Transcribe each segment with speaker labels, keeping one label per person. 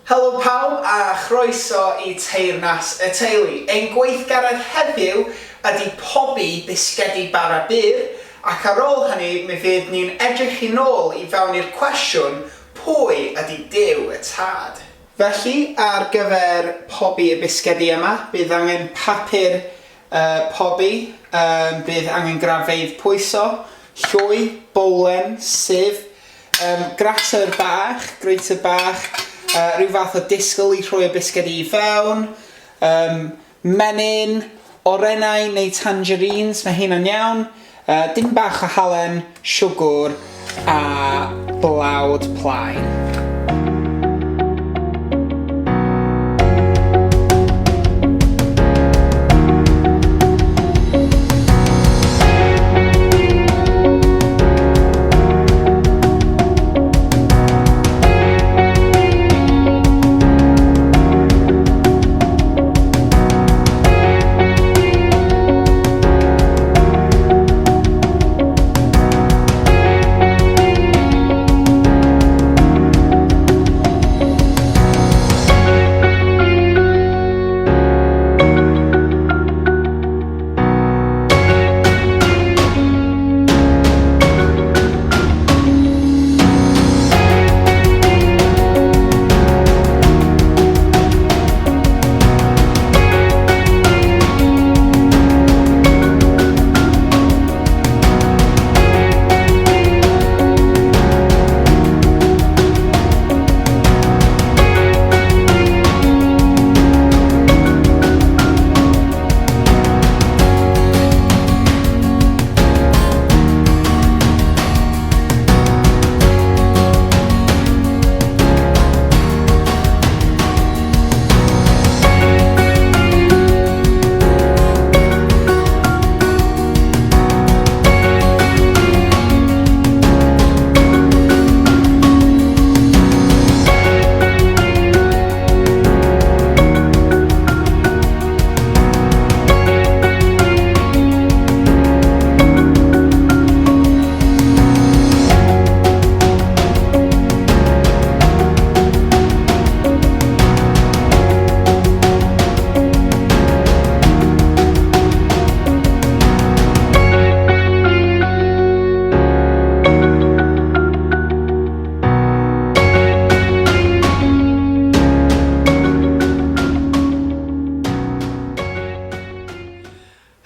Speaker 1: Helo pawb a chroeso I Teyrnas y Teulu. Ein gweithgaredd heddiw ydy pobi bisgedi bara byr ac ar ôl hynny mi fydd ni'n edrych yn ôl I fewn i'r cwestiwn pwy ydy Duw y Tad. Felly ar gyfer pobi y bisgedi yma bydd angen papur pobi, bydd angen grafeidd pwyso, llwy, bowlen, sif, grater bach, rhyw fath o disgwyl I rhoi y bisgedi I fewn, menyn, orenau neu tangerines, mae hynna'n iawn, dim bach o halen, siwgr a blawd plaen.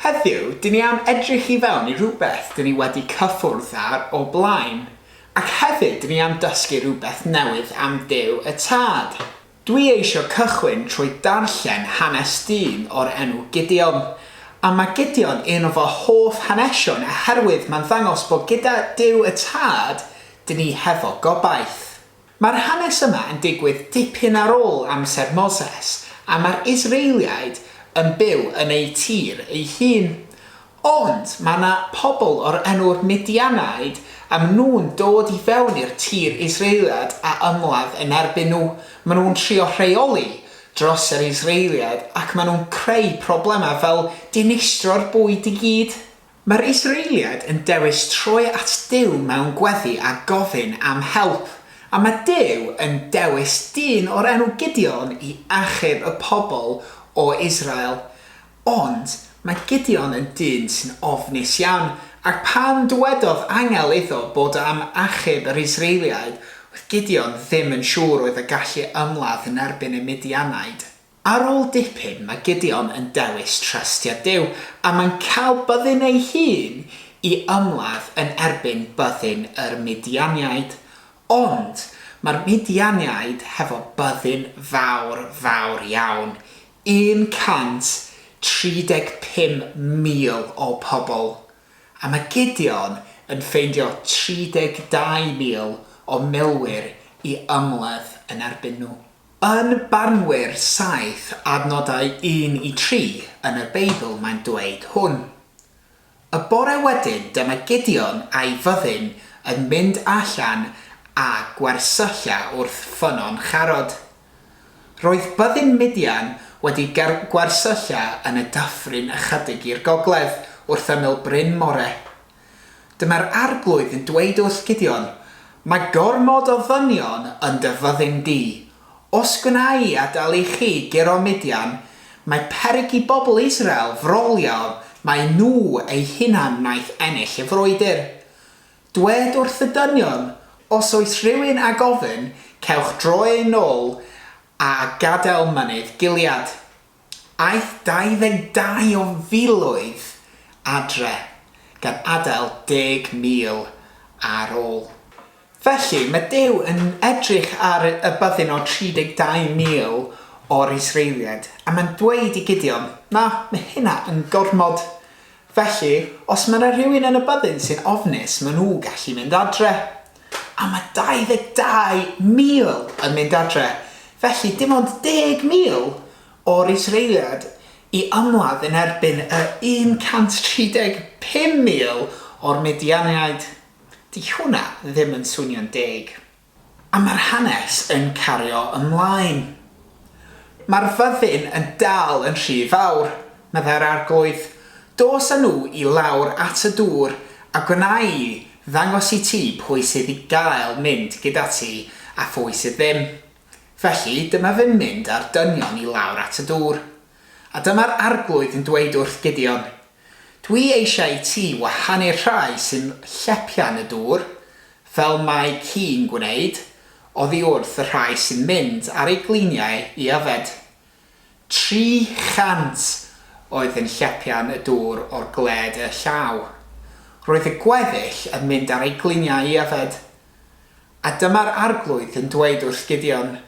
Speaker 1: Heddiw, dyn ni am edrych I fewn I rhywbeth dyn ni wedi cyffwrdd ar o blaen, ac hefyd dyn ni am dysgu rhywbeth newydd am Duw y Tad. Dwi eisiau cychwyn trwy darllen hanes dyn o'r enw Gideon, a mae Gideon un o fy hoff hanesion oherwydd mae'n ddangos bod gyda Duw y Tad dyn ni hefo gobaith. Mae'r hanes yma yn digwydd dipyn ar ôl amser Moses, a mae'r Israeliaid yn byw yn ei tir ei hun. Ond mae yna pobl o'r enw'r Midianaid a maen nhw'n dod I fewn i'r tir Israeliad a ymladd yn erbyn nhw. Maen nhw'n trio rheoli dros yr Israeliad ac maen nhw'n creu problemau fel dinistro'r bwyd I gyd. Mae'r Israeliad yn dewis troi at Duw mewn gweddi a gofyn am help. A mae Duw yn dewis dyn o'r enw Gideon I achub y pobl o Israel. Ond mae Gideon yn dyn sy'n ofnus iawn ac pan dywedodd angel iddo bod am achub yr Israeliaid, oedd Gideon ddim yn siŵr oedd y gallu ymladd yn erbyn y Midianaid. Ar ôl dipyn mae Gideon yn dewis trystio Duw a mae'n cael byddin ei hun I ymladd yn erbyn byddin yr Midianiaid. Ond mae'r Midianiaid hefo byddin fawr iawn. 135,000 o pobl. A mae Gideon yn ffeindio 32,000 o milwyr I ymladd yn erbyn nhw. Yn Barnwyr 7 adnodau 1 I 3 yn y Beibl mae'n dweud hwn. Y bore wedyn dyma Gideon a'i fyddin yn mynd allan a gwersylla wrth ffynon charod. Roedd byddin Midian wedi gwersylla yn y dyffryn ychydig i'r gogledd wrth ymyl Bryn More. Dyma'r arglwydd yn dweud wrth Gideon, mae gormod o ddynion yn dy fyddin di, Os gwna I adael I chi giro Midian, mae peryg I bobl Israel frolio mae nhw eu hunan wnaeth ennill y frwydr. Dwed wrth y dynion, os oes rhywun a gofyn, cewch droi yn ôl a gadael mynydd Gilead. Aeth 22 o filoedd adre, gan adael 10,000 ar ôl. Felly, mae Duw yn edrych ar y byddin o 32,000 o'r Israeliad, a mae'n dweud I Gideon, na, mae hynna yn gormod. Felly, os mae yna rhywun yn y byddin sy'n ofnus, maen nhw gallu mynd adre. A mae 22,000 yn mynd adre. Felly, dim ond 10,000 o'r Israeliad I ymladd yn erbyn y 135,000 o'r Midianiaid. Di hwnna ddim yn swnio'n deg. A mae'r hanes yn cario ymlaen. Mae'r fyddin yn dal yn rhy fawr, medda'r arglwydd. Dos â nhw I lawr at y dŵr a gwna I ddangos I ti pwy sydd I gael mynd gyda ti a phwy sydd ddim. Felly dyma fy'n mynd ar dynion I lawr at y dŵr. A dyma'r arglwydd yn dweud wrth Gideon, dwi eisiau I ti wahanu'r rhai sy'n llepian y dŵr, fel mae ci'n gwneud, oddi wrth y rhai sy'n mynd ar ei gliniau I yfed. 300 oedd yn llepian y dŵr o'r gled y llaw. Roedd y gweddill yn mynd ar ei gliniau I yfed. A dyma'r arglwydd yn dweud wrth Gideon,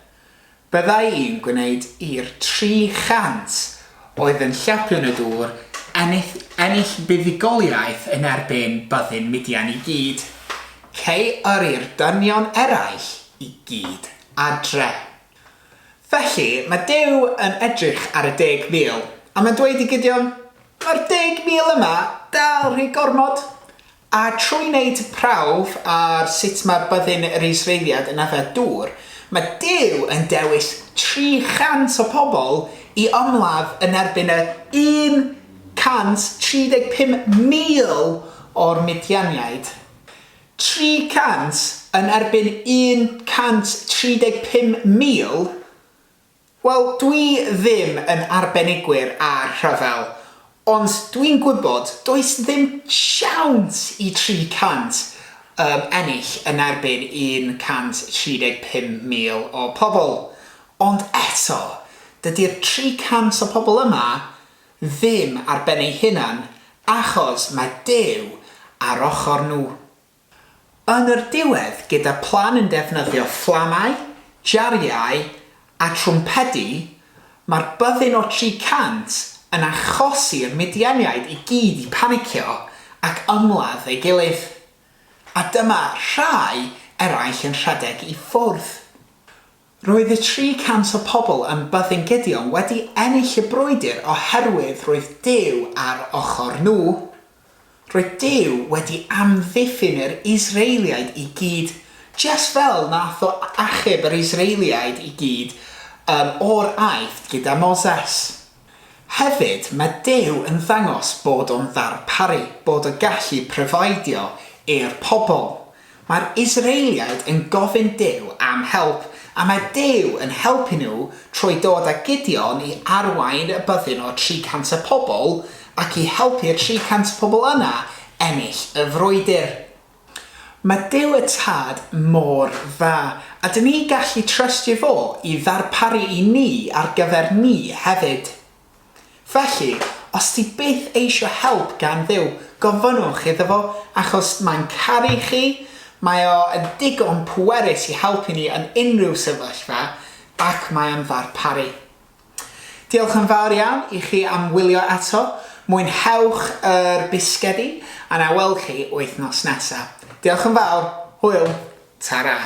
Speaker 1: byddai I'n gwneud i'r 300 oedd yn llepian y dŵr ennill buddigoliaeth yn erbyn byddin Midian I gyd. Cei yrru'r dynion eraill I gyd adre. Felly, mae Duw yn edrych ar y 10,000, a mae'n dweud I Gideon, mae'r 10,000 yma dal rhy gormod. A trwy wneud prawf ar sut mae'r byddin yr Israeliad yn yfed dŵr, mae Duw yn dewis 300 o pobl I ymladd yn erbyn y 135,000 o'r Midianiaid. 300 yn erbyn 135,000? Wel, dwi ddim yn arbenigwyr ar rhyfel, ond dwi'n gwybod does ddim siawns I 300 ennill yn erbyn 135,000 o pobl. Ond eto, dydy'r 300 o pobl yma ddim ar ben eu hunan achos mae Duw ar ochr nhw. Yn yr diwedd, gyda plan yn defnyddio fflamau, jariau a trwmpedi, mae'r byddin o 300 yn achosi'r Midianiaid I gyd I panicio ac ymladd ei gilydd. A dyma rhai eraill yn rhedeg I ffwrdd. Roedd y 300 o pobl yn byddin Gideon wedi ennill y brwydr oherwydd roedd Duw ar ochr nhw. Roedd Duw wedi amddiffyn yr Israeliaid I gyd, just fel nath o achub yr Israeliaid I gyd o'r aifft gyda Moses. Hefyd, mae Duw yn ddangos bod o'n ddarparu, bod o'n gallu pryfaidio i'r pobl. Mae'r Israeliaid yn gofyn Duw am help, a mae Duw yn helpu nhw trwy dod â Gideon I arwain y byddin o 300 pobl ac I helpu'r 300 pobl yna ennill y frwydr. Mae Duw y Tad mor dda, a dyn ni gallu trystio fo I ddarparu I ni ar gyfer ni hefyd. Felly, os ti byth eisiau help gan Dduw, gofynnwch iddo fo achos mae'n caru chi, mae o yn digon pwerus I helpu ni yn unrhyw sefyllfa ac mae o'n ddarparu. Diolch yn fawr iawn I chi am wylio eto. Mwynhewch yr bisgedi a na weld chi wythnos nesaf. Diolch yn fawr. Hwyl. Tara.